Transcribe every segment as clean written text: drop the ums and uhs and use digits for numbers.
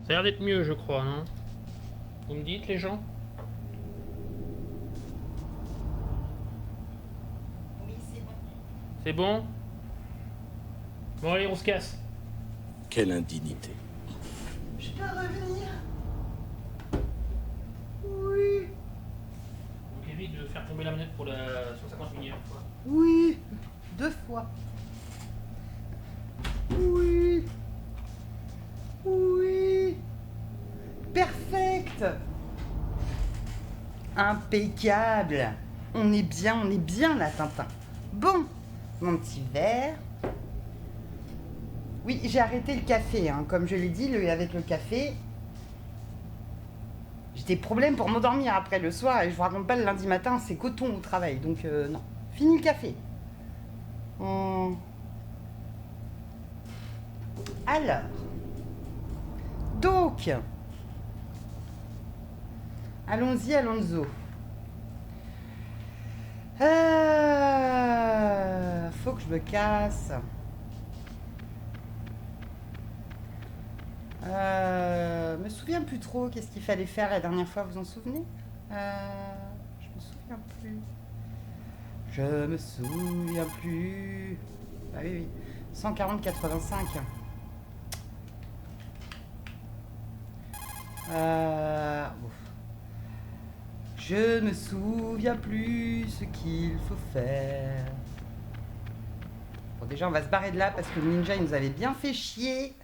Ça a l'air d'être mieux, je crois, non? Vous me dites, les gens? Oui, c'est bon. C'est bon? Bon, allez, on se casse. Quelle indignité. Je peux revenir? Oui. Donc évite de faire tomber la manette pour la 150 millième fois. Oui. 2 fois. Oui. Oui. Perfect. Impeccable. On est bien là, Tintin. Bon, mon petit verre. Oui, j'ai arrêté le café, hein. Comme je l'ai dit, avec le café, j'ai des problèmes pour m'endormir après le soir et je vous raconte pas, le lundi matin, c'est coton au travail. Donc non, fini le café. Alors, donc, allons-y, Alonso. Faut que je me casse. Me souviens plus trop qu'est-ce qu'il fallait faire la dernière fois, vous en souvenez? Je me souviens plus. Je me souviens plus. Ah oui, oui. 140,85. Ouf. Je me souviens plus ce qu'il faut faire. Bon, déjà, on va se barrer de là parce que le ninja, il nous avait bien fait chier.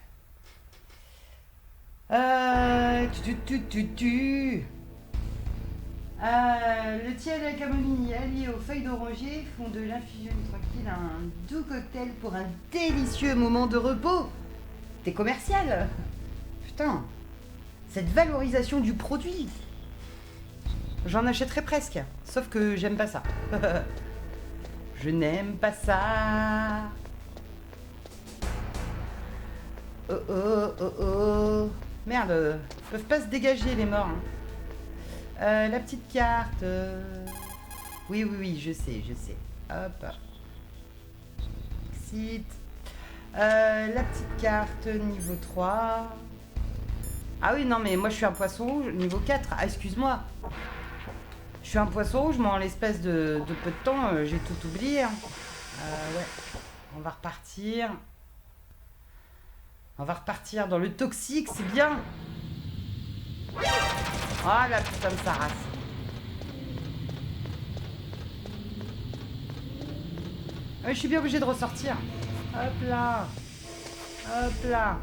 Le thé à la camomille allié aux feuilles d'oranger font de l'infusion tranquille un doux cocktail pour un délicieux moment de repos. T'es commercial. Putain, cette valorisation du produit. J'en achèterais presque, sauf que j'aime pas ça. Je n'aime pas ça. Oh oh oh oh. Merde, ils peuvent pas se dégager les morts. Hein. La petite carte. Oui, oui, oui, je sais, je sais. Hop. Exit. La petite carte niveau 3. Ah oui, non, mais moi je suis un poisson rouge, niveau 4. Ah, excuse-moi. Je suis un poisson rouge, moi en l'espace de peu de temps, j'ai tout oublié. Hein. Ouais. On va repartir. On va repartir dans le toxique, c'est bien. Ah la putain de sa race. Je suis bien obligée de ressortir. Hop là. Hop là.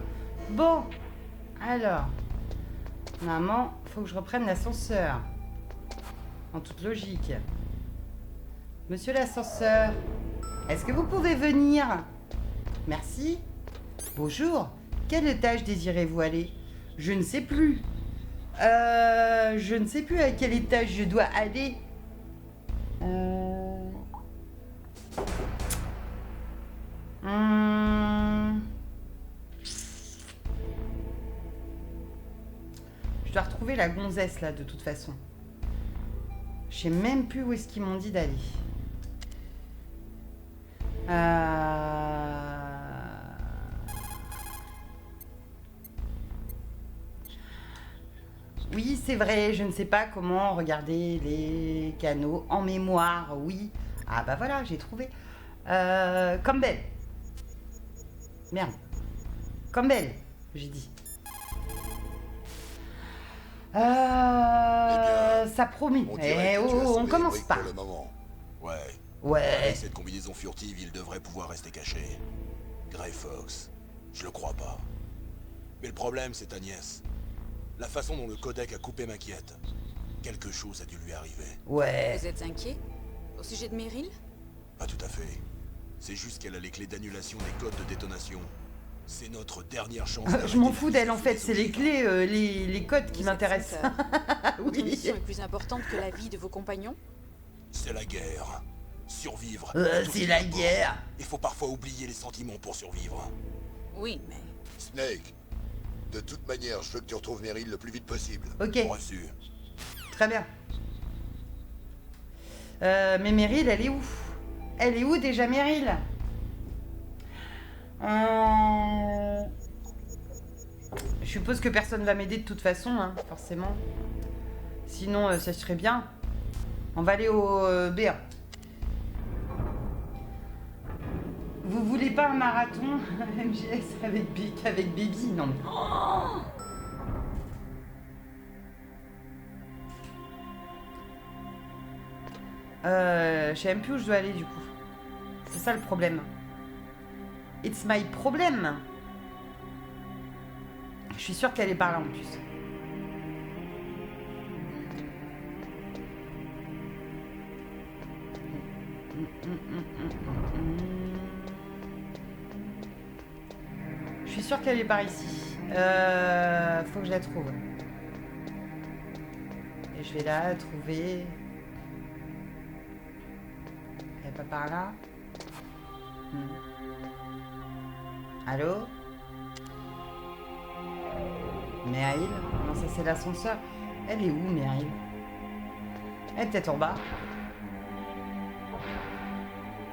Bon. Alors. Maman, faut que je reprenne l'ascenseur. En toute logique. Monsieur l'ascenseur, est-ce que vous pouvez venir? Merci. Bonjour. Quel étage désirez-vous aller? Je ne sais plus. Je ne sais plus à quel étage je dois aller. Je dois retrouver la gonzesse là de toute façon. Je sais même plus où est-ce qu'ils m'ont dit d'aller. Oui, c'est vrai, je ne sais pas comment regarder les canaux en mémoire, oui. Ah bah voilà, j'ai trouvé. Campbell. Merde. Campbell, j'ai dit. Ça promet. Eh oh, on commence pas. Pour le moment. Ouais. Ouais. Avec cette combinaison furtive, il devrait pouvoir rester caché. Grey Fox, je le crois pas. Mais le problème, c'est ta nièce. La façon dont le codec a coupé m'inquiète. Quelque chose a dû lui arriver. Ouais. Vous êtes inquiet? Au sujet de Meryl? Pas tout à fait. C'est juste qu'elle a les clés d'annulation des codes de détonation. C'est notre dernière chance. Je m'en fous d'elle en fait, c'est les clés, les codes qui m'intéressent. Votre Oui. mission est plus importante que la vie de vos compagnons? C'est la guerre. Survivre. C'est la guerre. Il faut parfois oublier les sentiments pour survivre. Oui, mais... Snake, de toute manière, je veux que tu retrouves Meryl le plus vite possible. Ok, Reçu. très bien. Mais Meryl, elle est où? Elle est où déjà Meryl? Je suppose que personne va m'aider de toute façon, hein, forcément. Sinon, ça serait bien. On va aller au B1. Vous voulez pas un marathon MGS avec Baby? Non. Oh, je sais même plus où je dois aller du coup. C'est ça le problème. It's my problem. Je suis sûre qu'elle est par là en plus. Je suis sûre qu'elle est par ici. Faut que je la trouve. Et je vais la trouver. Elle est pas par là. Allô? Meryl? Non, ça c'est l'ascenseur. Elle est où, Meryl? Elle est peut-être en bas.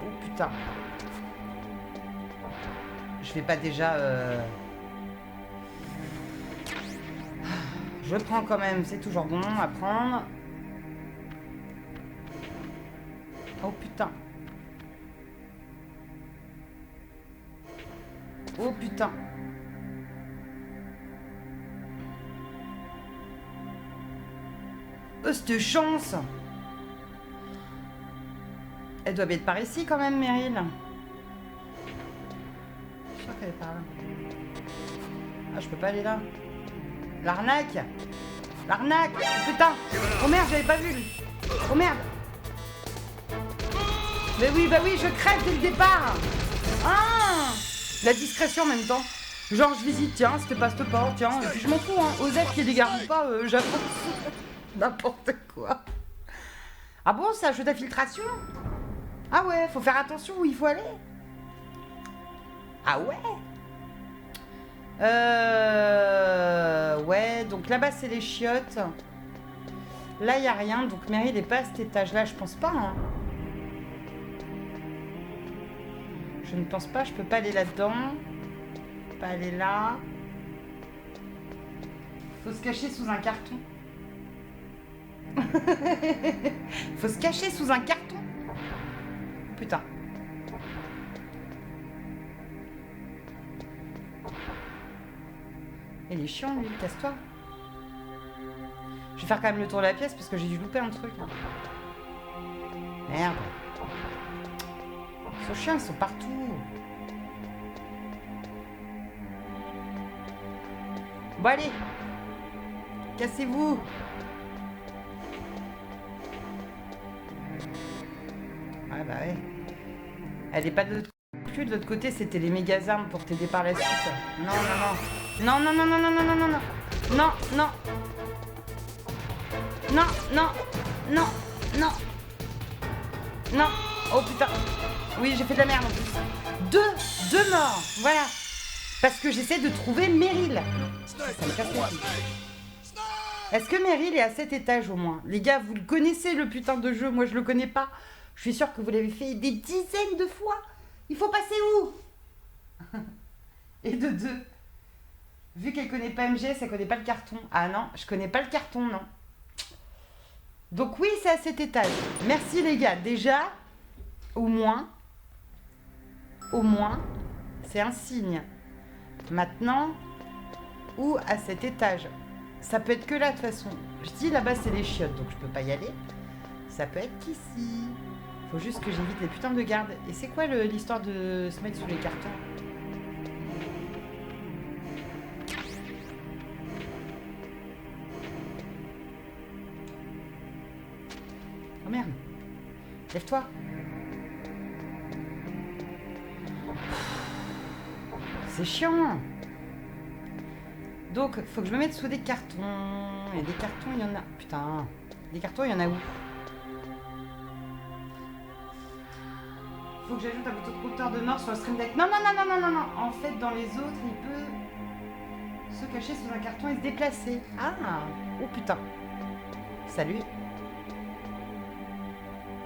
Oh putain. Je vais pas déjà... Je prends quand même, c'est toujours bon à prendre. Oh putain. Oh putain. Oh, cette chance. Elle doit bien être par ici quand même, Meryl. Je suis sûre qu'elle est par là. Ah, je peux pas aller là. L'arnaque. L'arnaque. Oh, putain. Oh merde, j'avais pas vu. Oh merde. Mais oui, bah oui, je crève dès le départ. Ah, la discrétion en même temps. Genre, je visite, tiens, c'était pas cette porte, tiens. Et puis je m'en fous, hein. Osef qui est des gardes ou pas, j'avance. N'importe quoi. Ah bon, c'est un jeu d'infiltration? Ah ouais, faut faire attention où il faut aller. Ah ouais. Ouais, donc là-bas, c'est les chiottes. Là, il n'y a rien, donc Meryl n'est pas à cet étage-là, je pense pas, hein. Je ne pense pas, je peux pas aller là-dedans. Pas aller là. Faut se cacher sous un carton. Faut se cacher sous un carton. Putain. Il est chiant lui, casse-toi. Je vais faire quand même le tour de la pièce parce que j'ai dû louper un truc. Hein. Merde. Ils sont chiants, ils sont partout. Bon allez. Cassez-vous. Ouais bah ouais. Elle est pas de l'autre côté. De l'autre côté, c'était les méga armes pour t'aider par la suite. Non, non, non. Non, non, non, non, non, non, non, non, non. Non, non. Non, non, non, non. Non. Oh putain. Oui, j'ai fait de la merde en plus. Deux morts. Voilà. Parce que j'essaie de trouver Meryl. Ça me casse les couilles. Est-ce que Meryl est à cet étage au moins? Les gars, vous le connaissez le putain de jeu. Moi, je le connais pas. Je suis sûre que vous l'avez fait des dizaines de fois. Il faut passer où? Et de deux. Vu qu'elle connaît pas MGS, elle connaît pas le carton. Ah non, je connais pas le carton, non. Donc oui, c'est à cet étage. Merci les gars. Déjà, au moins, c'est un signe. Maintenant, où à cet étage? Ça peut être que là de toute façon. Je dis là-bas c'est les chiottes, donc je peux pas y aller. Ça peut être qu'ici. Faut juste que j'évite les putains de gardes. Et c'est quoi l'histoire de se mettre sous les cartons? Oh merde. Lève-toi. C'est chiant. Donc, faut que je me mette sous des cartons. Et des cartons, il y en a... Putain. Des cartons, il y en a où? Faut que j'ajoute un bouton de compteur de mort sur le stream deck. Non, non, non, non, non, non, non. En fait, dans les autres, il peut se cacher sous un carton et se déplacer. Ah. Oh putain. Salut.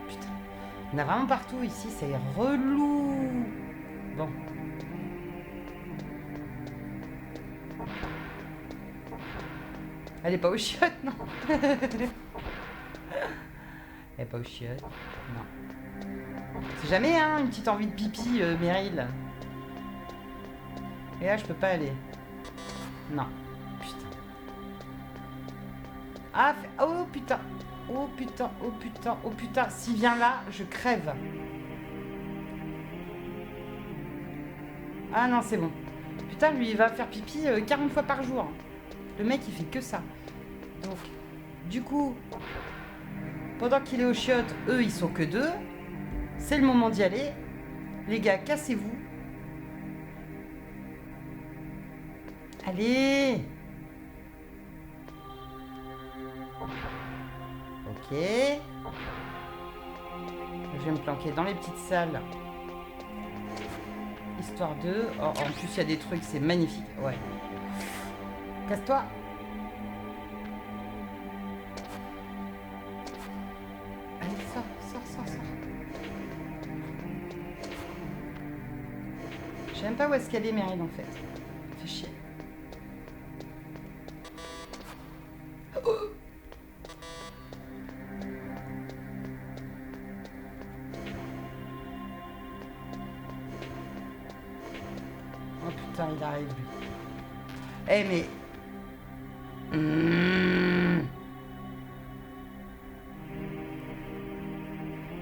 Putain. Il y en a vraiment partout ici. C'est relou. Bon. Elle est pas aux chiottes, non. Elle est pas aux chiottes, non. C'est jamais, hein, une petite envie de pipi, Meryl. Et là, je peux pas aller. Non. Putain. Ah, oh putain. Oh putain, oh putain, oh putain. S'il vient là, je crève. Ah non, c'est bon. Putain, lui, il va faire pipi 40 fois par jour. Le mec, il fait que ça. Donc, du coup, pendant qu'il est aux chiottes, eux, ils sont que 2. C'est le moment d'y aller. Les gars, cassez-vous. Allez. Ok. Je vais me planquer dans les petites salles. Histoire de... Oh, en plus, il y a des trucs, c'est magnifique. Ouais. Casse-toi. Allez, sors. Je sais même pas où est-ce qu'elle est, Meryl, en fait. Fais chier. Oh, oh putain, il arrive, lui. Eh, mais...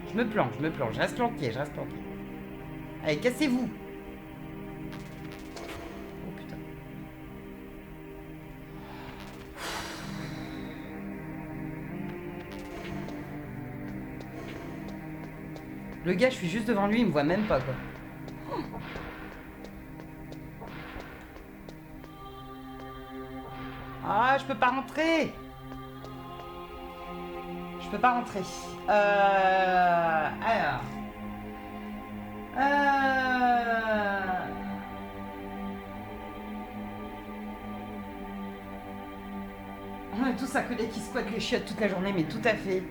Je me planque, je reste planqué, Allez, cassez-vous. Oh putain. Le gars, je suis juste devant lui, il me voit même pas, quoi. Ah, je peux pas rentrer. Alors. On est tous un collègue qui squatte les chiottes toute la journée, mais tout à fait.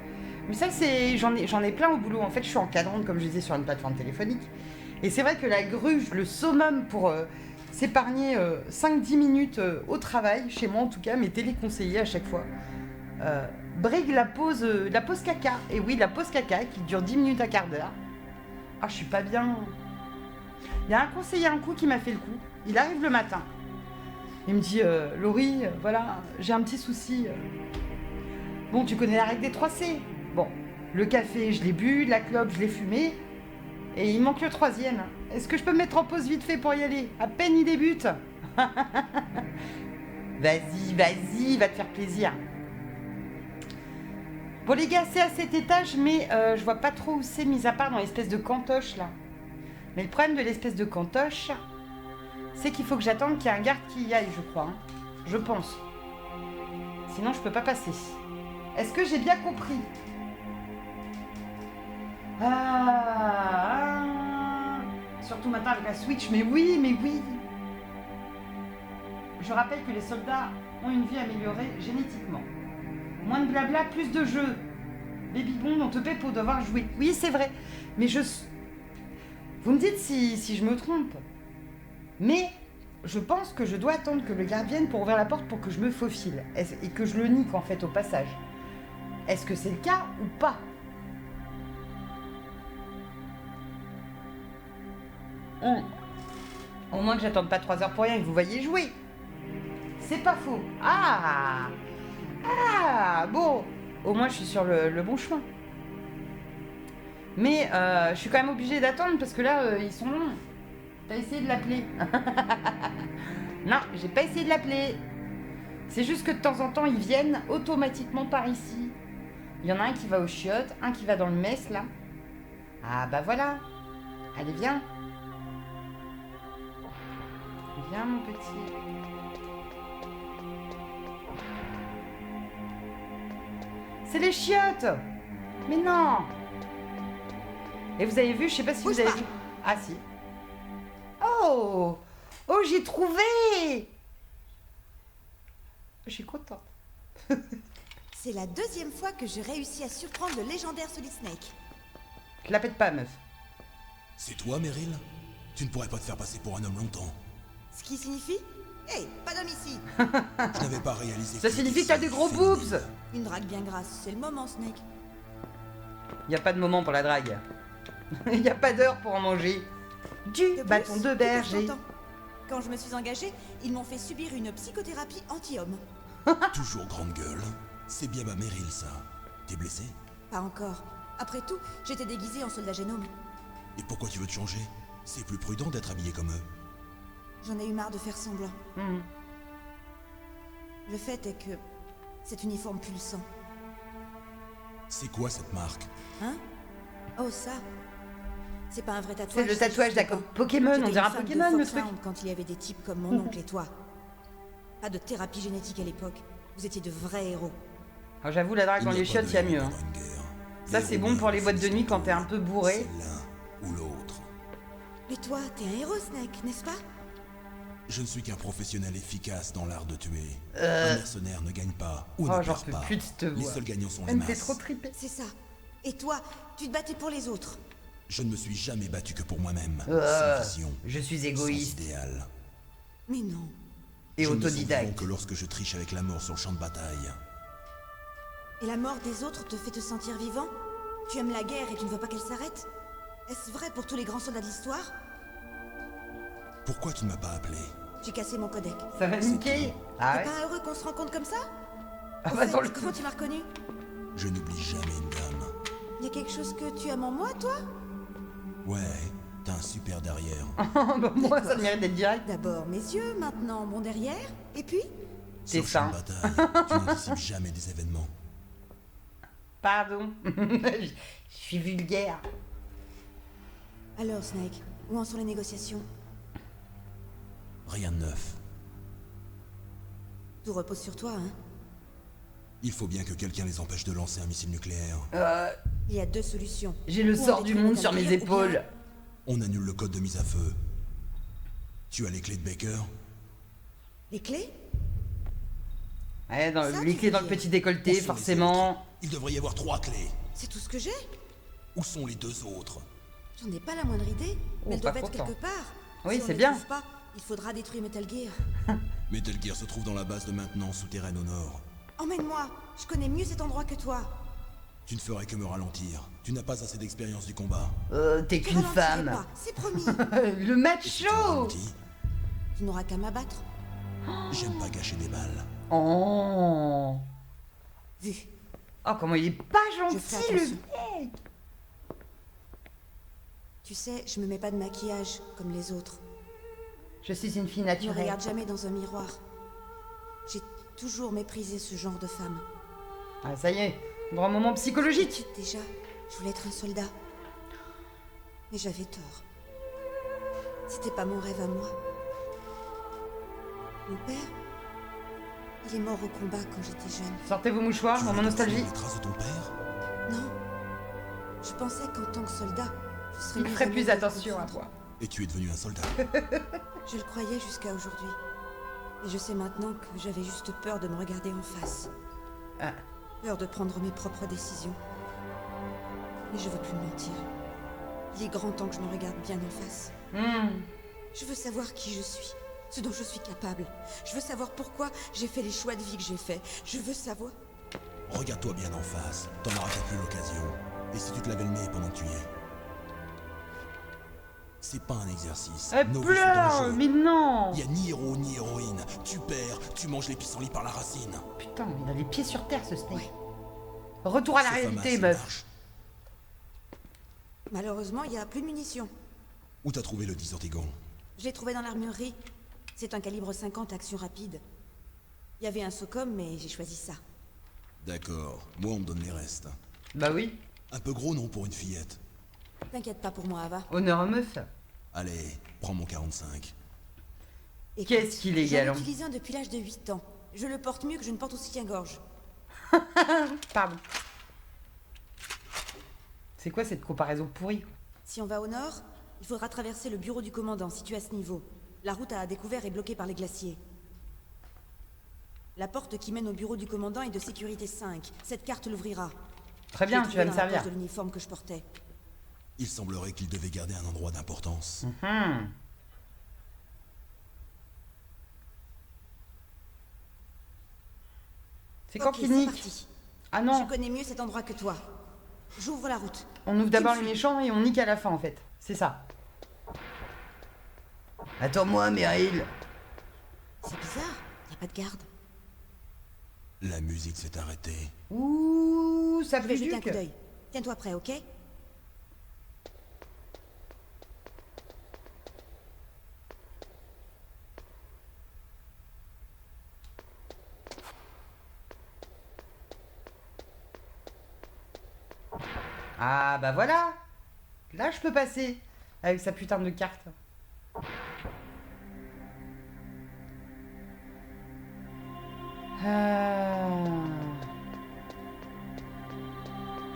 Mais ça, c'est... J'en ai plein au boulot. En fait, je suis encadrante, comme je disais, sur une plateforme téléphonique. Et c'est vrai que la gruge, le summum pour s'épargner 5-10 minutes au travail, chez moi en tout cas, mes téléconseillers à chaque fois, brigue la pause caca. Et oui, la pause caca qui dure 10 minutes à quart d'heure. Ah, je suis pas bien. Il y a un conseiller un coup qui m'a fait le coup. Il arrive le matin. Il me dit, Laurie, voilà, j'ai un petit souci. Bon, tu connais la règle des 3C. Bon, le café, je l'ai bu, la clope, je l'ai fumé. Et il manque le 3e. Est-ce que je peux me mettre en pause vite fait pour y aller? À peine il débute. Vas-y, va te faire plaisir. Bon les gars, c'est à cet étage, mais je vois pas trop où c'est, mis à part dans l'espèce de cantoche là. Mais le problème de l'espèce de cantoche, c'est qu'il faut que j'attende qu'il y ait un garde qui y aille, je crois. Hein. Je pense. Sinon, je peux pas passer. Est-ce que j'ai bien compris? Surtout maintenant avec la Switch, mais oui. Je rappelle que les soldats ont une vie améliorée génétiquement. Moins de blabla, plus de jeux. Baby Bond, on te paie pour devoir jouer. Oui, c'est vrai. Mais vous me dites si je me trompe. Mais je pense que je dois attendre que le garde vienne pour ouvrir la porte pour que je me faufile. Et que je le nique en fait au passage. Est-ce que c'est le cas ou pas? Au moins que j'attende pas 3 heures pour rien et que vous voyez jouer. C'est pas faux. Ah, bon. Au moins, je suis sur le bon chemin. Mais je suis quand même obligée d'attendre parce que là, ils sont longs. T'as essayé de l'appeler? Non, j'ai pas essayé de l'appeler. C'est juste que de temps en temps, ils viennent automatiquement par ici. Il y en a un qui va aux chiottes, un qui va dans le mess, là. Ah, bah voilà. Allez, viens. Viens, mon petit. C'est les chiottes! Mais non! Et vous avez vu, je sais pas si vous avez vu. Ah si. Oh! Oh, j'ai trouvé! Je suis contente. C'est la 2e fois que je réussis à surprendre le légendaire Solid Snake. Je la pète pas, meuf. C'est toi, Meryl? Tu ne pourrais pas te faire passer pour un homme longtemps. Ce qui signifie Hey, pas d'homme ici. Je n'avais pas réalisé. Ça que signifie que t'as des gros féminine. boobs. Une drague bien grasse, c'est le moment, Snake. Y a pas de moment pour la drague. Y a pas d'heure pour en manger. Du De bâton plus, de tout berger. est tentant. Quand je me suis engagée, ils m'ont fait subir une psychothérapie anti-homme. Toujours grande gueule. C'est bien ma Meryl, ça. T'es blessé? Pas encore. Après tout, j'étais déguisée en soldat génome. Et pourquoi tu veux te changer? C'est plus prudent d'être habillé comme eux. J'en ai eu marre de faire semblant. Mhm. Le fait est que cet uniforme pue le sang. C'est quoi cette marque? Hein? Oh, ça. C'est pas un vrai tatouage. C'est le tatouage juste d'un pas. Pokémon, on J'étais dirait un une fan de Pokémon le truc. Foxhound quand il y avait des types comme mon oncle et toi. Pas de thérapie génétique à l'époque. Vous étiez de vrais héros. Alors j'avoue, la drague dans les chiottes, y a mieux. Hein. Ça, c'est bon pour les boîtes de nuit quand t'es un peu bourré. C'est l'un ou l'autre. Mais toi, t'es un héros, Snake, n'est-ce pas? Je ne suis qu'un professionnel efficace dans l'art de tuer. Un mercenaire ne gagne pas ou Oh, ne j'en perd peux pas. plus de cette Les voix. seuls gagnants sont les Elle me fait masses. trop triper. C'est ça. Et toi, tu te battais pour les autres. Je ne me suis jamais battu que pour moi-même. Euh, Sans vision, Je suis sans égoïste idéal. Mais non. et Je ne me sens autodidacte. vivant que lorsque je triche avec la mort sur le champ de bataille. Et la mort des autres te fait te sentir vivant? Tu aimes la guerre et tu ne veux pas qu'elle s'arrête? Est-ce vrai pour tous les grands soldats de l'histoire? Pourquoi tu ne m'as pas appelé? J'ai cassé mon codec. Ça va niquer. Ah T'es ouais. pas heureux qu'on se rencontre comme ça? Ah Au bah fait, dans le comment tu m'as reconnu? Je n'oublie jamais une dame. Y a quelque chose que tu aimes en moi, toi? Ouais, t'as un super derrière. Bah, moi, ça mérite d'être direct. D'abord mes yeux, maintenant mon derrière, et puis? C'est Sur le champ de ça. bataille, tu n'anticipes jamais des événements. Pardon. Je suis vulgaire. Alors, Snake, où en sont les négociations? Rien de neuf. Tout repose sur toi, hein? Il faut bien que quelqu'un les empêche de lancer un missile nucléaire. Il y a deux solutions. J'ai le Ou on sort du détruit monde Metal sur mes Gear, ou bien- épaules. On annule le code de mise à feu. Tu as les clés de Baker? Les clés? Ouais, dans, Ça, les tu clés dans veux le dire. petit Où décolleté, sont les forcément. autres? Il devrait y avoir 3 clés. C'est tout ce que j'ai? Où sont les 2 autres? J'en ai pas la moindre idée, Oh, mais elles pas doivent être content. quelque part. Oui, Si on c'est les bien. trouve pas, il faudra détruire Metal Gear. Metal Gear se trouve dans la base de maintenance souterraine au nord. Emmène-moi, je connais mieux cet endroit que toi. Tu ne ferais que me ralentir. Tu n'as pas assez d'expérience du combat. T'es Je qu'une ralentirai femme. pas, c'est promis. Le Et si tu me macho. ralentis, Tu n'auras qu'à m'abattre. j'aime pas gâcher des balles. Oh. Vu. Oh, comment il est pas Je fais gentil, le attention. mec. Tu sais, je me mets pas de maquillage comme les autres. Je suis une fille Je ne naturelle. regarde jamais dans un miroir. J'ai toujours méprisé ce genre de femme. Ah, ça y est. Grand moment psychologique. Déjà, je voulais être un soldat. Mais j'avais tort. C'était pas mon rêve à moi. Mon père, il est mort au combat quand j'étais jeune. Sortez vos mouchoirs, Tu moment veux donc nostalgie. suivre les traces de ton père? Non. Je pensais qu'en tant que soldat, je serais Il mieux ferait à plus même de attention à comprendre. toi. Et tu es devenu un soldat. Je le croyais jusqu'à aujourd'hui. Et je sais maintenant que j'avais juste peur de me regarder en face. Ah. Peur de prendre mes propres décisions. Mais je veux plus mentir. Il est grand temps que je me regarde bien en face. Je veux savoir qui je suis, ce dont je suis capable. Je veux savoir pourquoi j'ai fait les choix de vie que j'ai faits. Je veux savoir... Regarde-toi bien en face. T'en auras peut-être plus l'occasion. Et si tu te lavais le nez pendant que tu y es? C'est pas un exercice. Elle Nos vies sont pleure, en jeu. mais non. Y a ni héros ni héroïne. Tu perds, tu manges les pissenlits par la racine. Putain, il a les pieds sur terre, ce Snake. Retour à la C'est réalité, Famas, meuf. il marche. Malheureusement, il n'y a plus de munitions. Où t'as trouvé le 10 Ortegon? Je l'ai trouvé dans l'armurerie. C'est un calibre 50 action rapide. Il y avait un Socom, mais j'ai choisi ça. D'accord, moi on me donne les restes. Bah oui, Un peu gros non pour une fillette. T'inquiète pas pour moi, Ava. honneur aux meufs. Allez, prends mon 45. Écoute, Qu'est-ce qu'il est galant. J'en utilise un depuis l'âge de 8 ans. Je le porte mieux que je ne porte au soutien-gorge. Pardon. C'est quoi cette comparaison pourrie? Si on va au nord, il faudra traverser le bureau du commandant, situé à ce niveau. La route à découvert est bloquée par les glaciers. La porte qui mène au bureau du commandant est de sécurité 5. Cette carte l'ouvrira. Très bien, Je l'ai tu vas me trouvée dans la servir. poche de l'uniforme que je portais. Il semblerait qu'il devait garder un endroit d'importance. C'est quand Ok, qu'il c'est nique? parti. Ah Je non, connais mieux cet endroit que toi. J'ouvre la route. on ouvre d'abord Tu me les suis. méchants et on nique à la fin en fait. C'est ça. Attends-moi, Meryl. C'est bizarre, y a pas de garde. La musique s'est arrêtée. Ouh, ça Je fait vais jeter un duc. coup d'œil. Tiens-toi prêt, ok? Ah bah voilà. Là, je peux passer avec sa putain de carte.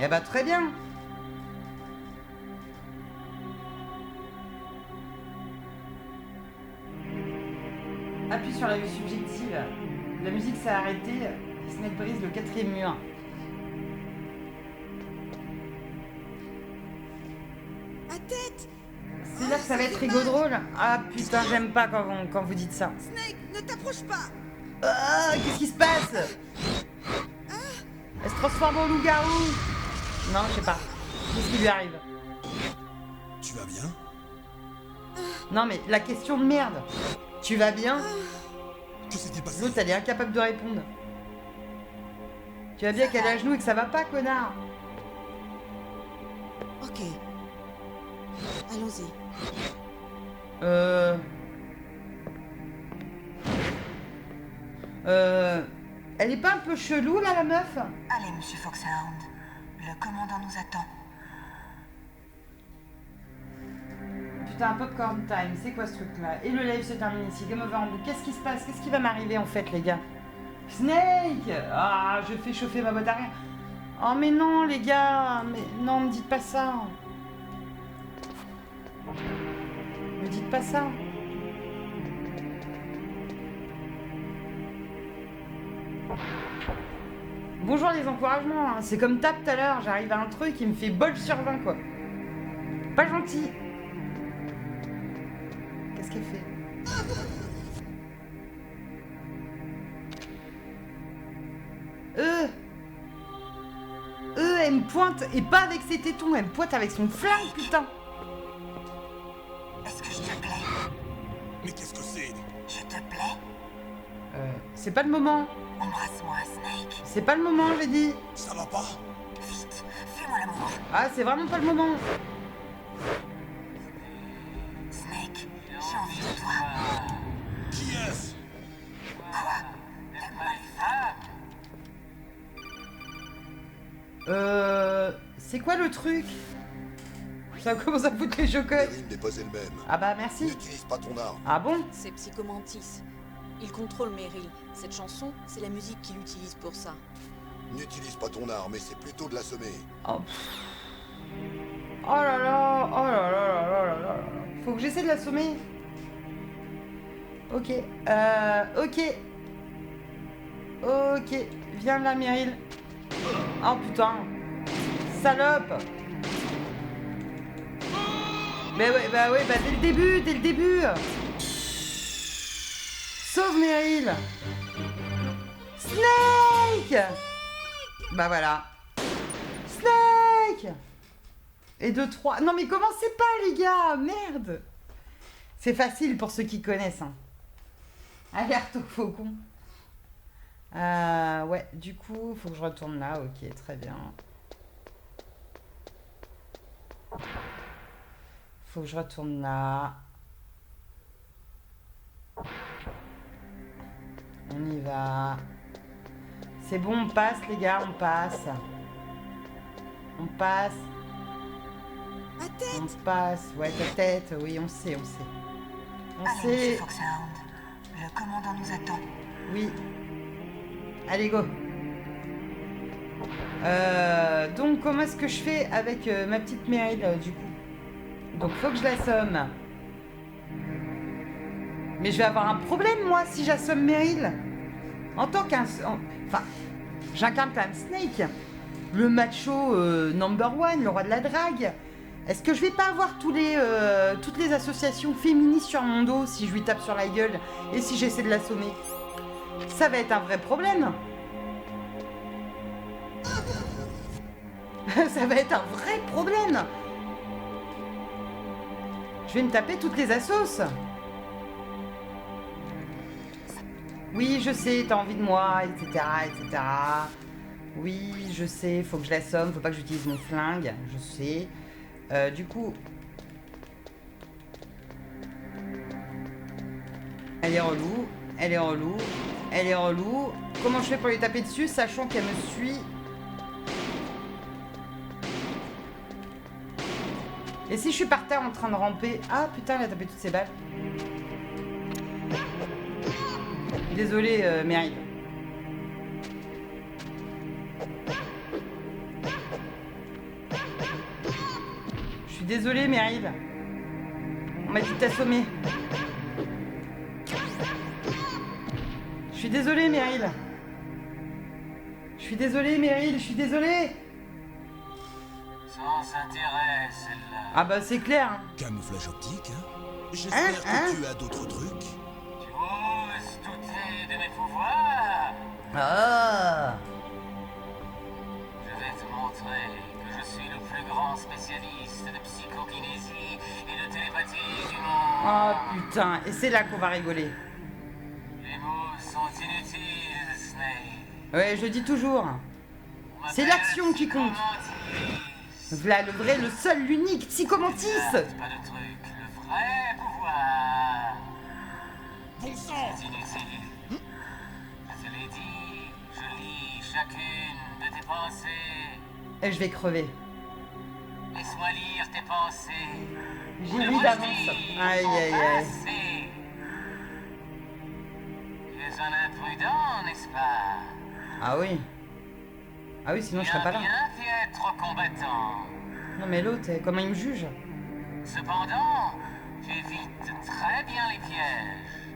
Eh bah très bien. Appuie sur la vue subjective. La musique s'est arrêtée. Snake brise le 4e mur. À tête! C'est là que ça va être rigolo drôle. Ah putain, j'aime pas quand vous dites ça. Snake, ne t'approche pas! Ah, qu'est-ce qui se passe? Elle se transforme en loup-garou. Non, je sais pas. Qu'est-ce qui lui arrive? Tu vas bien? Non mais la question de merde. Tu vas bien? Que s'est-il passé? L'autre, elle est incapable de répondre. Tu vas bien qu'elle est à genoux et que ça va pas, connard? Ok. Allons-y. Elle est pas un peu chelou là, la meuf? Allez, monsieur Foxhound. Le commandant nous attend. Putain, popcorn time, c'est quoi ce truc là? Et le live se termine ici, game over en boucle. Qu'est-ce qui se passe? Qu'est-ce qui va m'arriver en fait, les gars? Snake! Ah, je fais chauffer ma boîte à rien. Oh mais non, les gars! Mais non, me dites pas ça! Me dites pas ça! Bonjour les encouragements, hein. C'est comme Tap tout à l'heure, j'arrive à un truc, il me fait bol sur 20 quoi. Pas gentil. Qu'est-ce qu'elle fait? Elle me pointe, et pas avec ses tétons, elle me pointe avec son flingue, putain. Est-ce que je te plais? Mais qu'est-ce que c'est? Je te plais? C'est pas le moment. Embrasse-moi, Snake. C'est pas le moment, j'ai dit. Ça va pas? Vite, fais-moi l'amour. Ah, c'est vraiment pas le moment. Snake, j'ai envie de toi. Qui est-ce? C'est quoi le truc? Ça commence à foutre les chocottes. Meryl n'est pas elle-même. Ah bah merci. N'utilise pas ton arme. Ah bon? C'est Psychomantis. Il contrôle Meryl. Cette chanson, c'est la musique qu'il utilise pour ça. N'utilise pas ton arme, et c'est plutôt de l'assommer. Oh. Oh là là, oh là là là là là là. Faut que j'essaie de l'assommer. Ok, ok. Ok, viens là, Meryl. Oh putain. Salope. Mais ouais, bah dès le début. Sauve Meryl. Snake. Bah voilà. Snake. Et 2, 3. Non mais commencez pas les gars, merde. C'est facile pour ceux qui connaissent. Hein. Alerte au faucon. Ouais, du coup, faut que je retourne là. Ok, très bien. Faut que je retourne là. On y va. C'est bon, on passe les gars, on passe. On passe. À tête! On passe. Ouais, ta tête, oui, on sait. On Allez, sait. monsieur Foxhound. Le commandant nous attend. Oui. Allez, go. Donc, comment est-ce que je fais avec ma petite Meryl, du coup? Donc, faut que je l'assomme. Mais je vais avoir un problème, moi, si j'assomme Meryl. En tant qu'un... Enfin, j'incarne quand même Snake. Le macho number one, le roi de la drague. Est-ce que je vais pas avoir toutes les associations féministes sur mon dos si je lui tape sur la gueule et si j'essaie de l'assommer? Ça va être un vrai problème. Ça va être un vrai problème. Je vais me taper toutes les assos. Oui, je sais, t'as envie de moi, etc., etc. Oui, je sais, faut que je l'assomme, faut pas que j'utilise mon flingue, je sais. Du coup... Elle est relou, elle est relou, elle est relou. Comment je fais pour lui taper dessus, sachant qu'elle me suit? Et si je suis par terre en train de ramper... Ah putain, elle a tapé toutes ses balles. Désolé, Meryl. Je suis désolée, Meryl. On m'a dit de t'assommer. Je suis désolée, Meryl. Je suis désolée, Meryl, je suis désolée. Sans intérêt, celle-là. Ah bah c'est clair. Hein. Camouflage optique, hein? J'espère que tu as d'autres trucs. Tu oses douter de mes pouvoirs? Ah. Je vais te montrer que je suis le plus grand spécialiste de psychokinésie et de télépathie du monde. Oh putain, et c'est là qu'on va rigoler. Les mots sont inutiles, Snake. Ouais, je le dis toujours. C'est l'action qui compte. Voilà le vrai, le seul, l'unique, Psychomantis. Pas de truc, le vrai pouvoir. Bon sang! C'est inutile. Je te l'ai dit, je lis chacune de tes pensées. Et je vais crever. Laisse-moi lire tes pensées. J'ai lu d'avance. Aïe, aïe, aïe. Tu es un imprudent, n'est-ce pas? Ah oui. Ah oui, sinon je serais pas là. Bien piètre combattant. Non mais l'autre, comment il me juge? Cependant, tu évites très bien les pièges.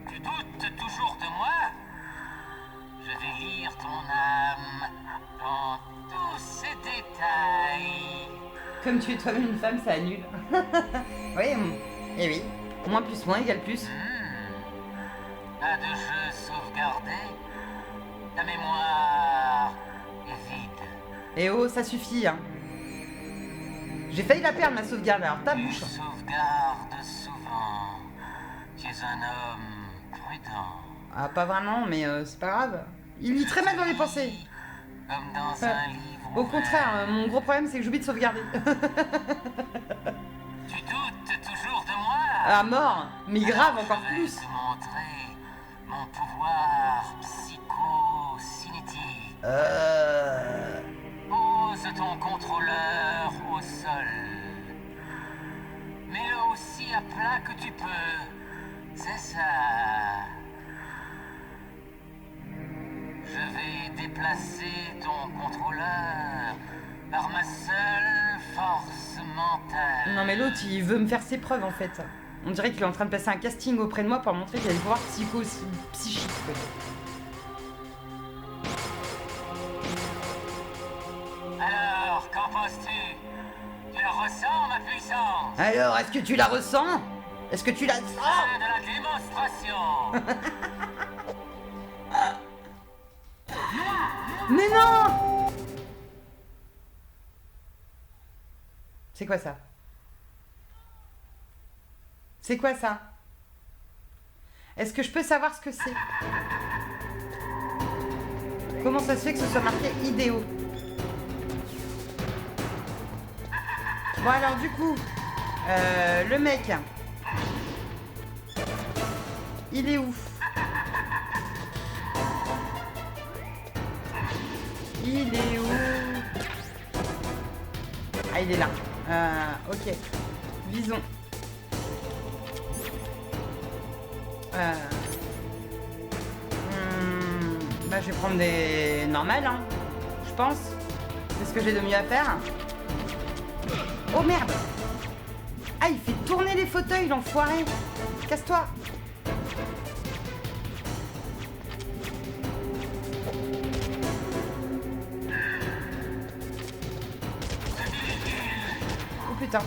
Tu doutes toujours de moi? Je vais lire ton âme dans tous ses détails. Comme tu es toi-même une femme, ça annule. Oui, et oui. Moins plus moins égale plus. Pas de jeu sauvegardé. Ta mémoire est vide. Et oh, ça suffit, hein. J'ai failli la perdre, ma sauvegarde, alors ta Tu bouche. sauvegardes souvent. Tu es un homme prudent. Ah, pas vraiment, mais c'est pas grave. Il lit très mal dans les pensées. Comme dans un livre. Au contraire, mon gros problème, c'est que j'oublie de sauvegarder. Tu doutes toujours de moi? À mort, mais grave encore Je vais plus. te montrer mon pouvoir psycho-cinétique. Pose ton contrôleur au sol. Mets-le aussi à plat que tu peux. C'est ça. Je vais déplacer ton contrôleur par ma seule force mentale. Non mais l'autre, il veut me faire ses preuves en fait. On dirait qu'il est en train de passer un casting auprès de moi pour montrer qu'il a des pouvoirs psychiques. Alors, qu'en penses-tu? Tu la ressens, ma puissance? Alors, est-ce que tu la ressens? Est-ce que tu la sens? C'est de la démonstration. Mais non! C'est quoi ça? C'est quoi ça? Est-ce que je peux savoir ce que c'est? Comment ça se fait que ce soit marqué idéaux? Bon alors du coup, le mec, il est où? Il est où? Ah, il est là. Ok. Visons. Bah, je vais prendre des normales, hein. Je pense. C'est ce que j'ai de mieux à faire. Oh merde! Ah, il fait tourner les fauteuils, l'enfoiré! Casse-toi! Oh putain!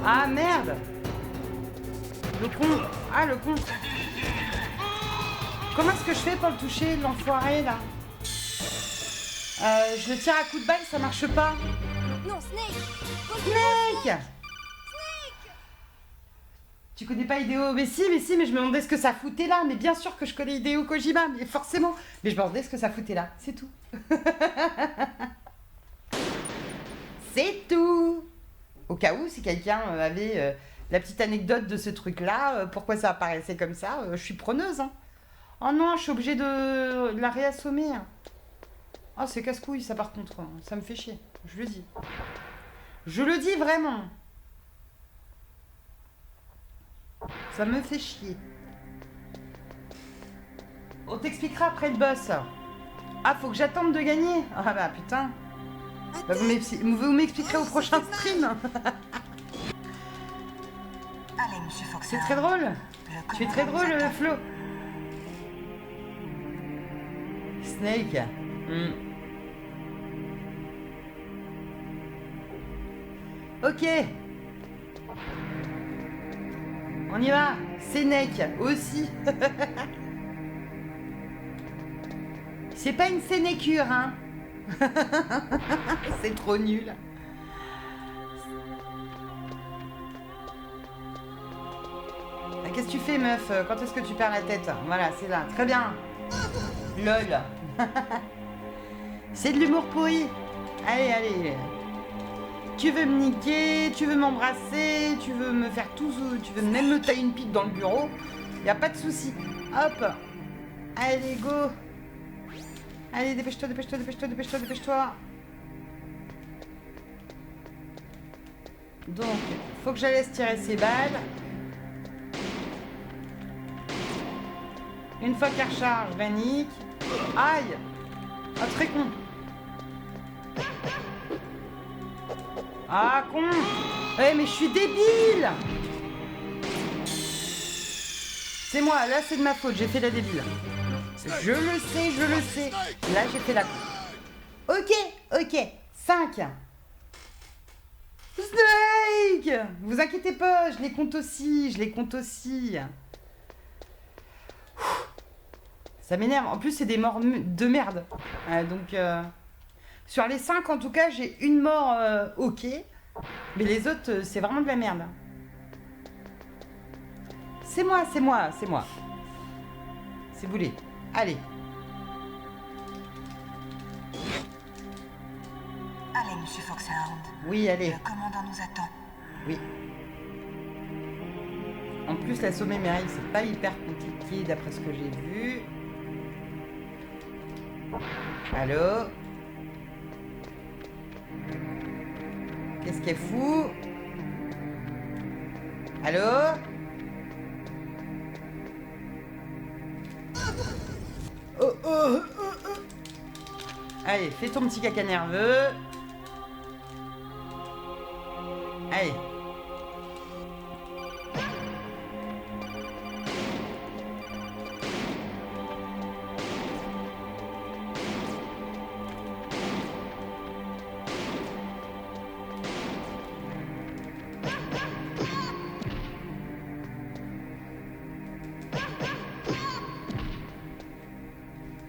Ah merde! Le con. Ah, le con. Comment est-ce que je fais pour le toucher, l'enfoiré, là? Je le tire à coups de balle, ça marche pas. Non, Snake. Snake. Tu connais pas Hideo? Mais si, mais je me demandais ce que ça foutait là. Mais bien sûr que je connais Hideo Kojima, mais forcément. Mais je me demandais ce que ça foutait là, c'est tout. C'est tout. Au cas où, si quelqu'un avait la petite anecdote de ce truc-là, pourquoi ça apparaissait comme ça, je suis preneuse. Hein. Oh non, je suis obligée de la réassommer. Oh, c'est casse-couille, ça par contre. Ça me fait chier, je le dis. Je le dis vraiment. Ça me fait chier. On t'expliquera après le boss. Ah, faut que j'attende de gagner. Ah bah putain. Bah, vous m'expliquerez au prochain stream. Allez, monsieur Fox. C'est très drôle. Tu es très drôle, Flo. Snake. Ok. On y va. Snake aussi. C'est pas une sénécure, hein. C'est trop nul. Qu'est-ce que tu fais, meuf? Quand est-ce que tu perds la tête? Voilà, c'est là. Très bien. LOL. C'est de l'humour pourri. Allez, allez. Tu veux me niquer, tu veux m'embrasser, tu veux me faire tout, tu veux même me tailler une pique dans le bureau. Y a pas de souci. Hop. Allez, go. Allez, dépêche-toi, dépêche-toi, dépêche-toi, dépêche-toi, dépêche-toi. Donc, faut que je la laisse tirer ses balles. Une fois qu'elle recharge, je la nique. Aïe. Ah, très con. Ah, con. Eh, mais je suis débile. C'est moi, là, c'est de ma faute, j'ai fait la débile. Je le sais, je le sais. Là, j'ai fait la... Ok, ok. 5. Snake. Vous inquiétez pas, je les compte aussi, je les compte aussi. Ça m'énerve. En plus, c'est des morts de merde. Donc, sur les 5, en tout cas, j'ai une mort ok. Mais les autres, c'est vraiment de la merde. C'est moi, c'est moi, c'est moi. C'est boulé. Allez. Allez, monsieur Foxhound. Oui, allez. Le commandant nous attend. Oui. En plus, l'assommer Meryl, c'est pas hyper compliqué d'après ce que j'ai vu. Allô? Qu'est-ce qu'elle fout? Allô? Oh, oh, oh, oh. Allez, fais ton petit caca nerveux. Allez.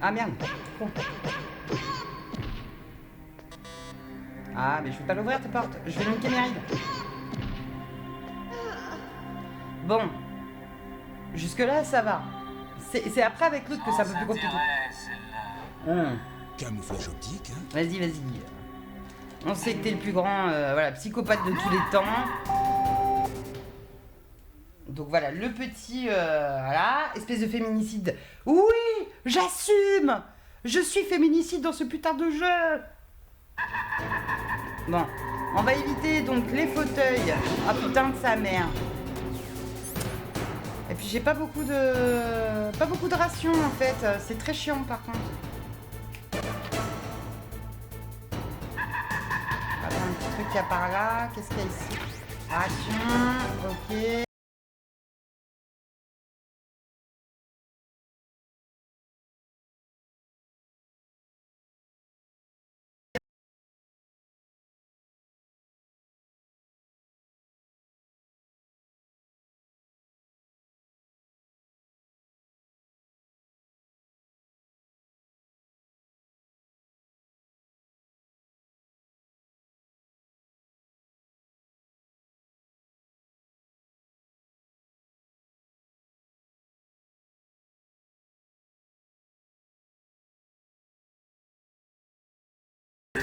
Ah merde. Con. Ah mais je vais pas l'ouvrir tes portes. Je vais niquer Meryl. Bon. Jusque là ça va. C'est après avec l'autre que c'est un peu plus compliqué. Camouflage optique, hein? Vas-y, vas-y. On sait que t'es le plus grand voilà, psychopathe de tous les temps. Donc voilà, le petit, voilà, espèce de féminicide. Oui, j'assume. Je suis féminicide dans ce putain de jeu. Bon, on va éviter donc les fauteuils. Ah putain de sa mère. Et puis j'ai pas beaucoup de rations en fait. C'est très chiant par contre. Attends, un petit truc qu'il y a par là. Qu'est-ce qu'il y a ici? Ration, ok.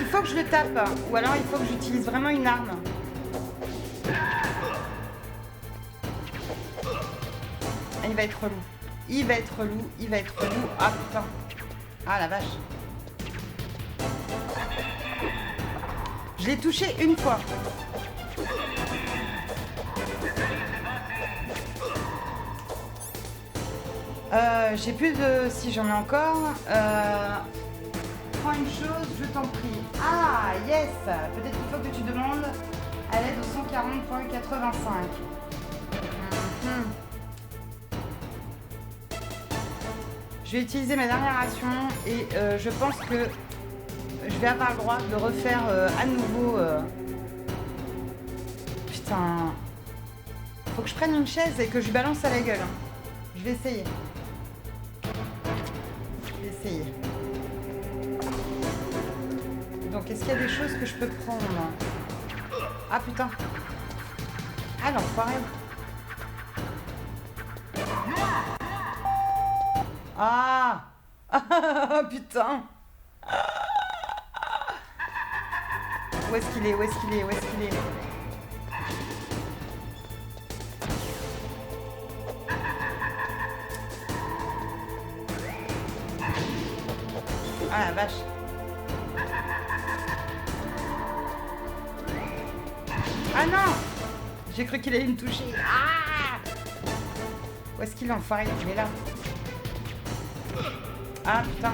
faut que je le tape. Ou alors il faut que j'utilise vraiment une arme. Il va être relou. Il va être relou. Il va être relou. Ah putain. Ah la vache. Je l'ai touché une fois. J'ai plus de... Si j'en ai encore. Prends une chose, je t'en prie. Ah, yes. Peut-être qu'il faut que tu demandes à l'aide au 140.85. Je vais utiliser ma dernière ration et je pense que je vais avoir le droit de refaire à nouveau... Putain... Faut que je prenne une chaise et que je lui balance à la gueule. Je vais essayer. Je vais essayer. Donc, est-ce qu'il y a des choses que je peux prendre? Ah, putain. Ah, l'enfoiré. Ah. Putain. Où est-ce qu'il est? Où est-ce qu'il est? Où est-ce qu'il est? Ah la vache. Ah non! J'ai cru qu'il allait me toucher. Ah! Où est-ce qu'il est l'enfoiré? Il est là. Ah putain.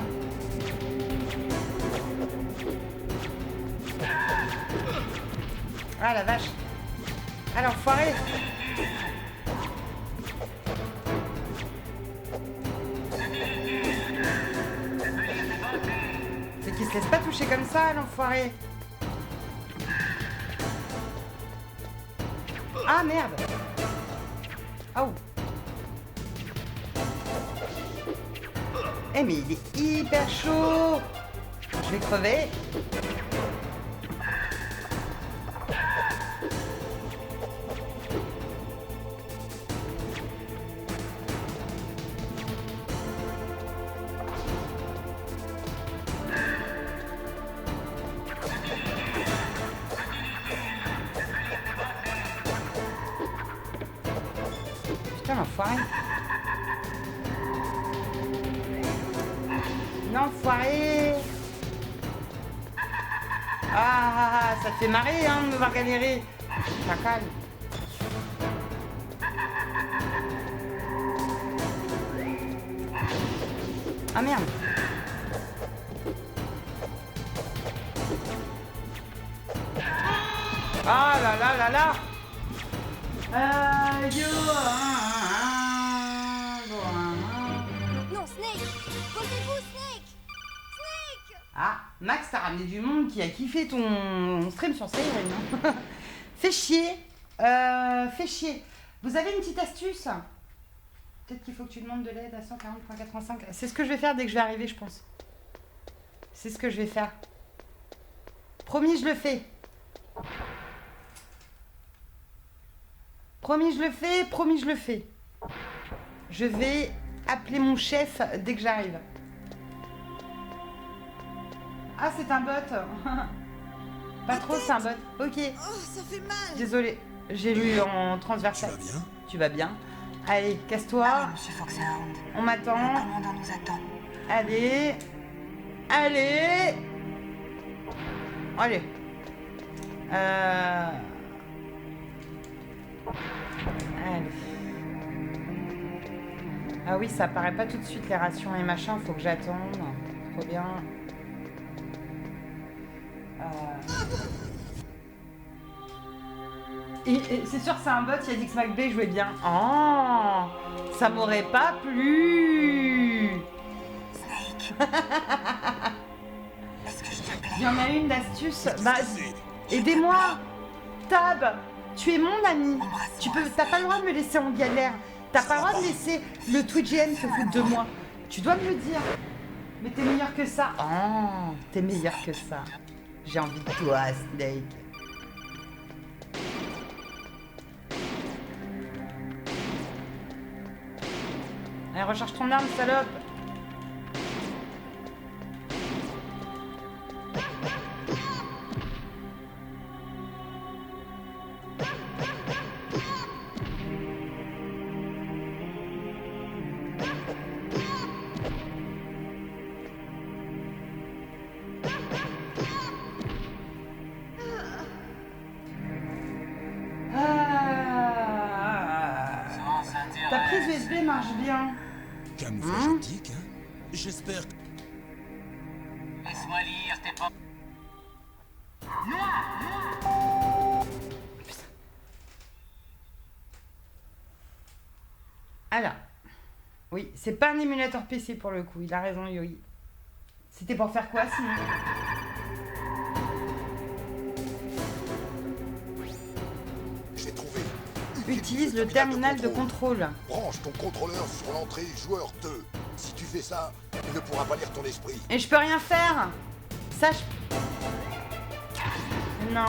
Ah la vache. Ah l'enfoiré. C'est qu'il se laisse pas toucher comme ça, l'enfoiré. Ah merde. Oh. Eh mais il est hyper chaud. Je vais crever. Putain l'enfoiré. L'enfoiré. Ah, ça te fait marrer hein, de me voir galérer. Chacal. Ah merde. Ah là là là là. Non, Snake! Posez-vous, Snake! Snake! Ah, Max, t'as ramené du monde qui a kiffé ton stream sur Skyrim. Fais chier. Fais chier. Vous avez une petite astuce? Peut-être qu'il faut que tu demandes de l'aide à 140.85. C'est ce que je vais faire dès que je vais arriver, je pense. C'est ce que je vais faire. Promis, je le fais. Promis, je le fais. Promis, je le fais. Je vais appeler mon chef dès que j'arrive. Ah, c'est un bot. Pas trop, c'est un bot. Ok. Oh, ça fait mal! Désolée, j'ai lu en transversal. Tu vas bien? Tu vas bien? Allez, casse-toi. Allez, monsieur Foxhound. On Le m'attend. commandant nous attend. Allez. Allez. Allez. Allez. Ah oui, ça apparaît pas tout de suite les rations et machin, faut que j'attende. Trop bien. Et c'est sûr, c'est un bot, il a dit que SmackB jouait bien. Oh, ça m'aurait pas plu. Snake. Est-ce que je te plais? Il y en a une d'astuce. Bah, aidez-moi. Tab, tu es mon ami. T'as pas le droit de me laisser en galère. T'as pas le droit de laisser le Twitch GM se foutre de moi. Tu dois me le dire. Mais t'es meilleur que ça. Oh, t'es meilleur que ça. J'ai envie de toi, Snake. Allez, recharge ton arme, salope. USB marche bien. Camouflage optique, hein? J'espère que... Laisse-moi lire tes pensées. Alors. Oui, c'est pas un émulateur PC pour le coup. Il a raison, Yoi. C'était pour faire quoi sinon? J'ai trouvé. Utilise le terminal de contrôle. Branche ton contrôleur sur l'entrée joueur 2. Si tu fais ça, il ne pourra pas lire ton esprit. Et je peux rien faire. Ça, je... Non.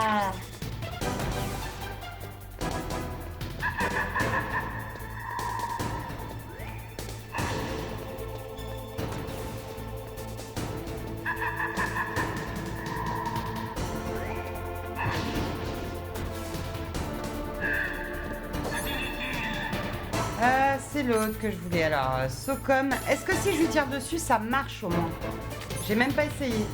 C'est l'autre que je voulais. Alors, Socom. Est-ce que si je lui tire dessus, ça marche au moins? J'ai même pas essayé.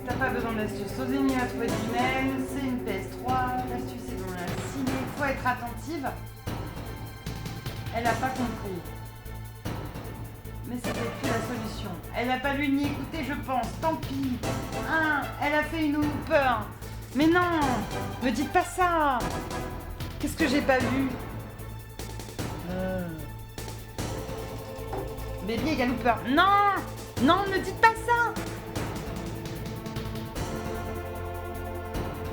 T'as pas besoin d'astuce. Ozeni a trouvé lui-même. C'est une PS3. L'astuce est dans la ciné. Faut être attentive. Elle a pas compris. Mais c'était écrit la solution. Elle n'a pas lu ni écouté, je pense. Tant pis. Hein, elle a fait une peur. Mais non, me dites pas ça. Qu'est-ce que j'ai pas vu? Baby égale Hooper. Non, non, ne dites pas ça.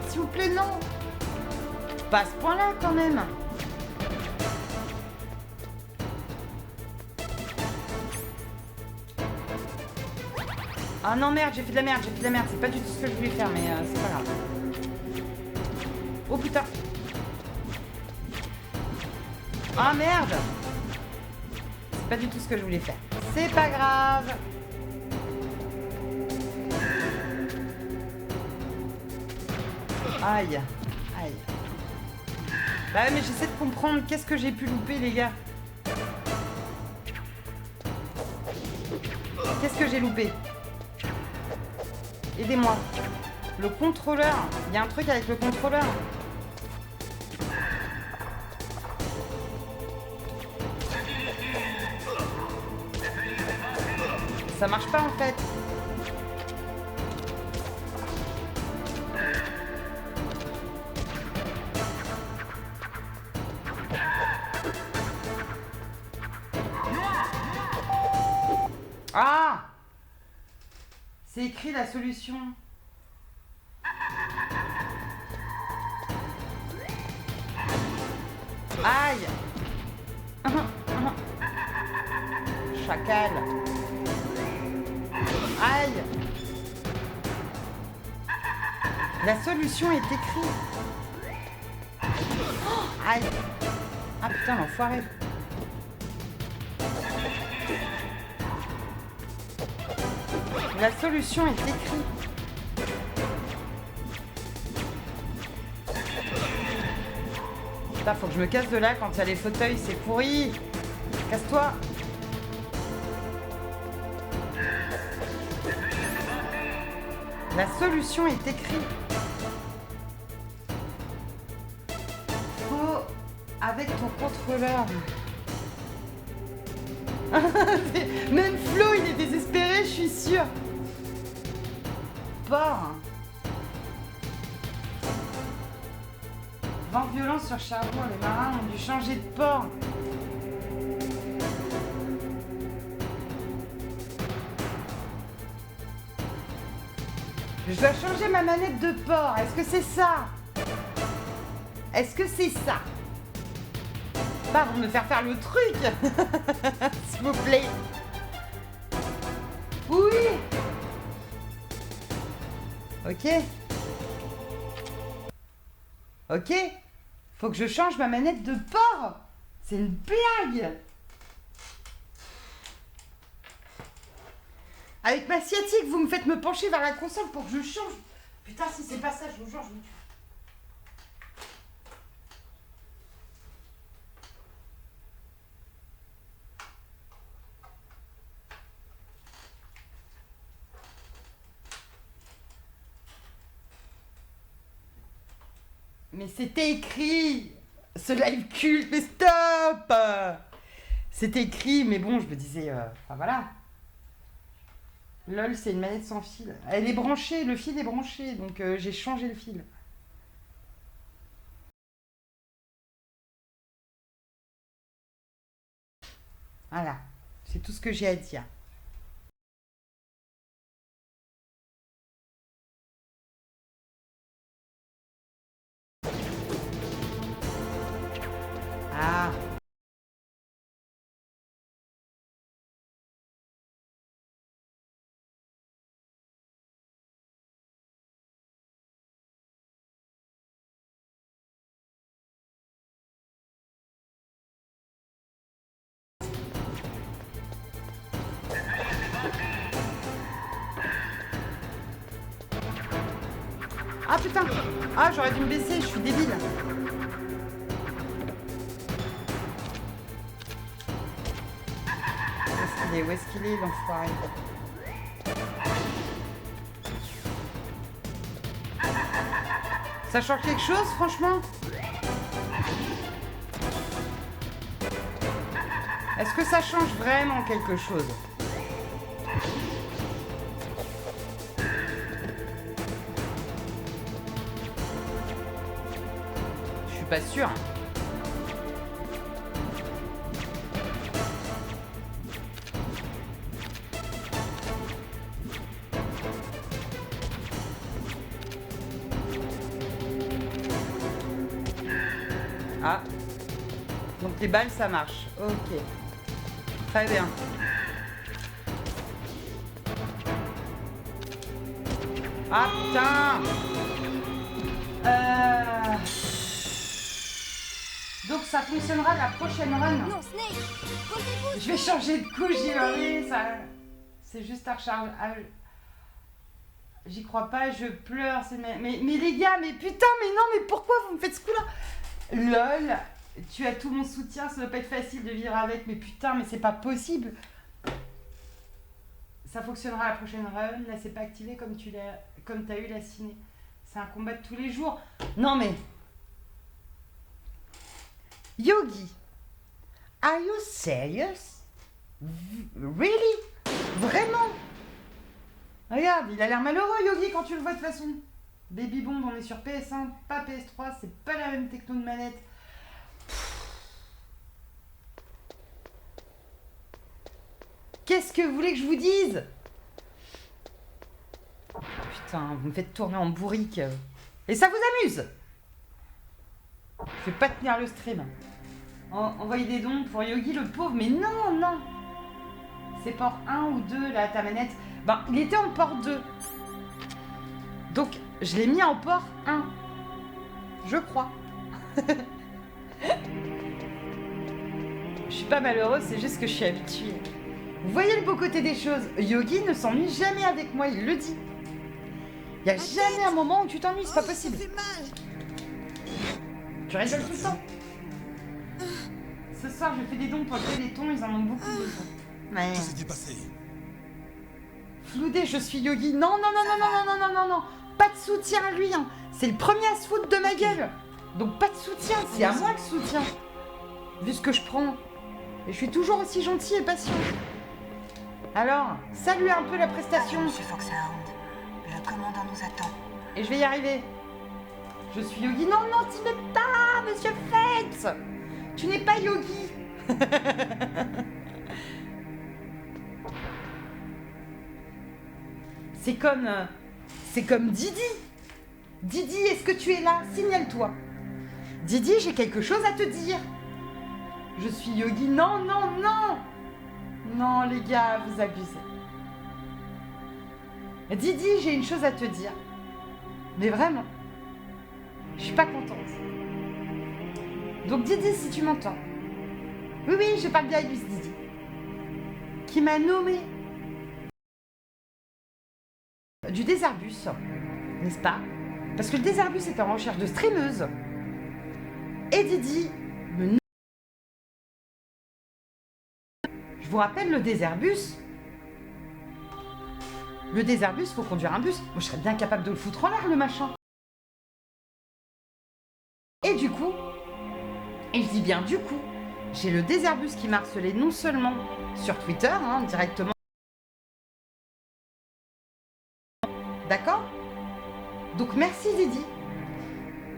S'il vous plaît, non. Pas à ce point-là, quand même. Ah non merde, j'ai fait de la merde, c'est pas du tout ce que je voulais faire, mais c'est pas grave. Oh putain. Ah merde. C'est pas du tout ce que je voulais faire. C'est pas grave. Aïe. Aïe. Bah ouais, mais j'essaie de comprendre qu'est-ce que j'ai pu louper, les gars. Qu'est-ce que j'ai loupé? Aidez-moi. Le contrôleur. Il y a un truc avec le contrôleur. Ça marche pas en fait. Ah! C'est écrit la solution. Aïe! Chacal. Aïe! La solution est écrite. Oh, aïe! Ah putain, l'enfoiré. La solution est écrite. Putain, faut que je me casse de là quand il y a les fauteuils, c'est pourri. Casse-toi. La solution est écrite. Faut avec ton contrôleur. Même Flo, il est désespéré, je suis sûre. Port. Vent violent sur Cherbourg, les marins ont dû changer de port. Je dois changer ma manette de port. Est-ce que c'est ça? Est-ce que c'est ça? Pas pour me faire le truc. S'il vous plaît. Oui. Ok. Ok. Faut que je change ma manette de port. C'est une blague. Avec ma sciatique, vous me faites me pencher vers la console pour que je change. Putain, si c'est pas ça, je vous jure, je me tue. Mais c'était écrit. Ce live culte, mais stop. C'était écrit, mais bon, je me disais... Enfin, voilà. LOL, c'est une manette sans fil. Elle est branchée, le fil est branché, donc j'ai changé le fil. Voilà, c'est tout ce que j'ai à dire. Ah. Ah putain! Ah, j'aurais dû me baisser, je suis débile. Où est-ce qu'il est, l'enfoiré? Ça change quelque chose, franchement? Est-ce que ça change vraiment quelque chose? Je suis pas sûre. Ah. Donc les balles, ça marche. Ok. Très bien. Ah putain. Donc ça fonctionnera la prochaine run. Non, Snake, posez-vous. Je vais changer de couche, j'y vais. Ça... C'est juste à recharger. J'y crois pas, je pleure. Mais les gars, mais putain, mais non, mais pourquoi vous me faites ce coup-là? LOL, tu as tout mon soutien, ça doit pas être facile de vivre avec, mais putain, mais c'est pas possible. Ça fonctionnera la prochaine run, là c'est pas activé comme t'as eu la ciné. C'est un combat de tous les jours. Non mais... Yogi, are you serious? Really? Vraiment? Regarde, il a l'air malheureux Yogi quand tu le vois de toute façon. Baby Bomb, on est sur PS1, pas PS3, c'est pas la même techno de manette. Qu'est-ce que vous voulez que je vous dise? Putain, vous me faites tourner en bourrique. Et ça vous amuse? Je vais pas tenir le stream. Envoyer des dons pour Yogi le pauvre, mais non, non. C'est port 1 ou 2 là, ta manette. Ben, il était en port 2. Donc, je l'ai mis en port 1. Je crois. Je suis pas malheureuse, c'est juste que je suis habituée. Vous voyez le beau côté des choses. Yogi ne s'ennuie jamais avec moi, il le dit. Il n'y a jamais un moment où tu t'ennuies, c'est pas possible. Ça fait mal. Tu rigoles tout le temps. Ce soir, je fais des dons pour le Téléthon, ils en ont beaucoup besoin. Mais... Qu'est-ce qui s'est passé? Floudé, je suis Yogi. Non, non, non, non, non, non, non, non, non, non. Pas de soutien à lui. Hein. C'est le premier à se foutre de ma gueule. Donc pas de soutien, c'est à moi le soutien. Vu ce que je prends. Et je suis toujours aussi gentil et patient. Alors, salue un peu la prestation. Monsieur Foxhound, le commandant nous attend. Et je vais y arriver. Je suis Yogi. Non, non, t'y mets pas, monsieur Fetz. Tu n'es pas Yogi. C'est comme Didi. Didi, est-ce que tu es là? Signale-toi. Didi, j'ai quelque chose à te dire. Je suis Yogi. Non, non, non. Non, les gars, vous abusez. Didi, j'ai une chose à te dire. Mais vraiment, je suis pas contente. Donc Didi, si tu m'entends. Oui, oui, je parle bien à Didi. Qui m'a nommé du Désherbus, n'est-ce pas? Parce que le Désherbus est en recherche de streameuse. Et Didi me nomme. Je vous rappelle le Désherbus. Le Désherbus, faut conduire un bus. Moi, je serais bien capable de le foutre en l'air, le machin. Et du coup, et je dis bien du coup, j'ai le Désherbus qui m'a harcelé non seulement sur Twitter, hein, directement. D'accord? Donc merci Didi.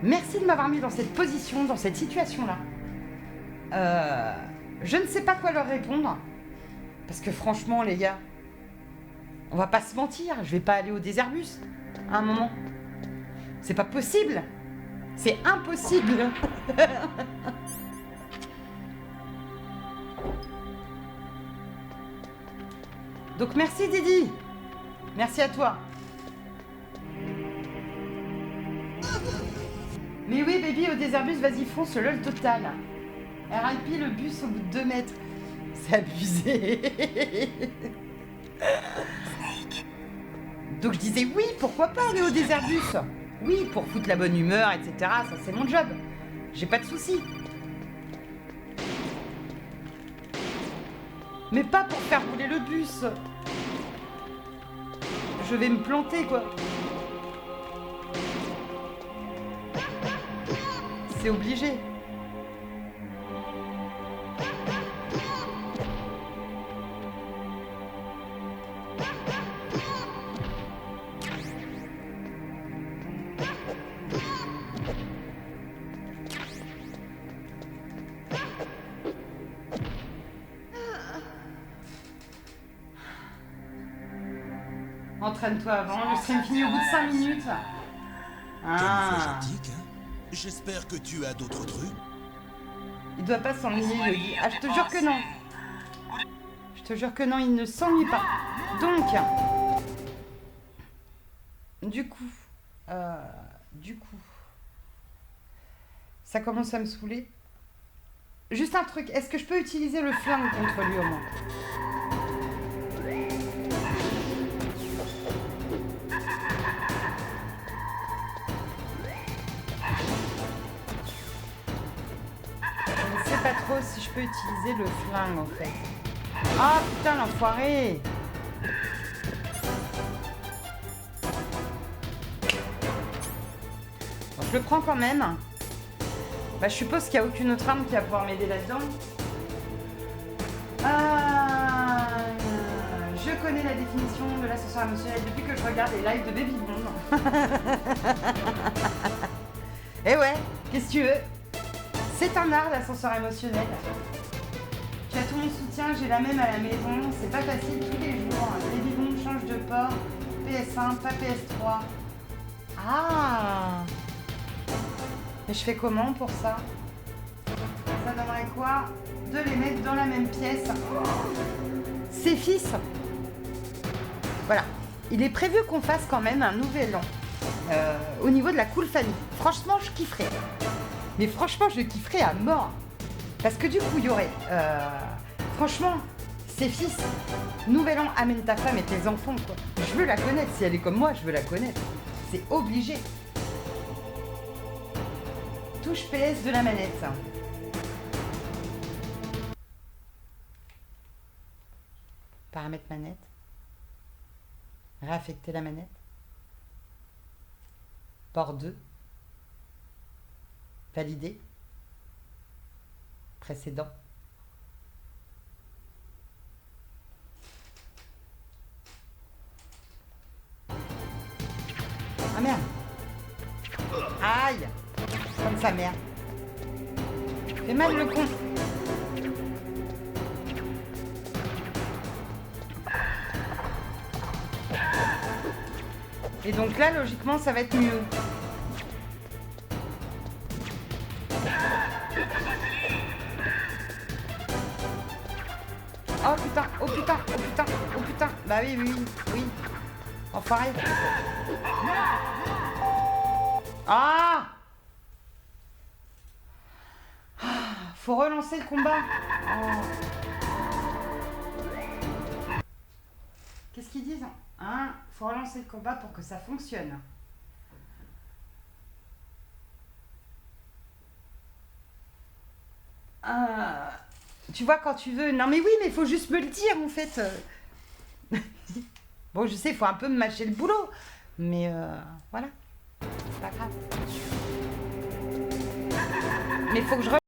Merci de m'avoir mis dans cette position, dans cette situation-là. Je ne sais pas quoi leur répondre. Parce que franchement, les gars, on va pas se mentir, je vais pas aller au Désherbus à un moment. C'est pas possible. C'est impossible. Donc merci Didi. Merci à toi. Mais oui baby, au Désherbus, vas-y fonce, lol total. RIP le bus au bout de 2 mètres. C'est abusé. Donc je disais oui, pourquoi pas aller au Désherbus? Oui, pour foutre la bonne humeur, etc. Ça c'est mon job. J'ai pas de soucis. Mais pas pour faire rouler le bus. Je vais me planter quoi. C'est obligé. Entraîne-toi avant, le stream finit au bout de 5 minutes. Ah. J'espère que tu as d'autres trucs. Il doit pas s'ennuyer, Yogi. Ah, je te jure que non. Je te jure que non, il ne s'ennuie pas. Donc, du coup, ça commence à me saouler. Juste un truc, est-ce que je peux utiliser le flingue contre lui au moins? Je ne sais pas trop si je peux utiliser le flingue en fait. Ah putain l'enfoiré! Bon, je le prends quand même. Bah, je suppose qu'il n'y a aucune autre arme qui va pouvoir m'aider là-dedans. Je connais la définition de l'ascenseur émotionnel depuis que je regarde les lives de Baby Bond. Et ouais, qu'est-ce que tu veux? C'est un art l'ascenseur émotionnel. Tu as tout mon soutien, j'ai la même à la maison. C'est pas facile tous les jours. Baby Bond change de port. PS1, pas PS3. Ah! Mais je fais comment pour ça? Ça donnerait quoi? De les mettre dans la même pièce. Ses fils. Voilà. Il est prévu qu'on fasse quand même un nouvel an. Au niveau de la cool famille. Franchement, je kifferais. Mais franchement, je kifferais à mort. Parce que du coup, il y aurait... franchement, ses fils. Nouvel an, amène ta femme et tes enfants, quoi. Je veux la connaître. Si elle est comme moi, je veux la connaître. C'est obligé. Touche PS de la manette. Paramètres manette. Réaffecter la manette. Port 2. Valider. Précédent. Ah merde. Aïe. Comme sa mère. Fais mal le con. Et donc là, logiquement, ça va être mieux. Oh putain, oh putain, oh putain, oh putain. Bah oui, oui, oui. Enfoiré. Ah! Faut relancer le combat. Oh. Qu'est-ce qu'ils disent? Hein? Faut relancer le combat pour que ça fonctionne. Tu vois quand tu veux... Non mais oui, mais il faut juste me le dire en fait. Bon, je sais, il faut un peu me mâcher le boulot. Mais voilà. C'est pas grave. Mais faut que je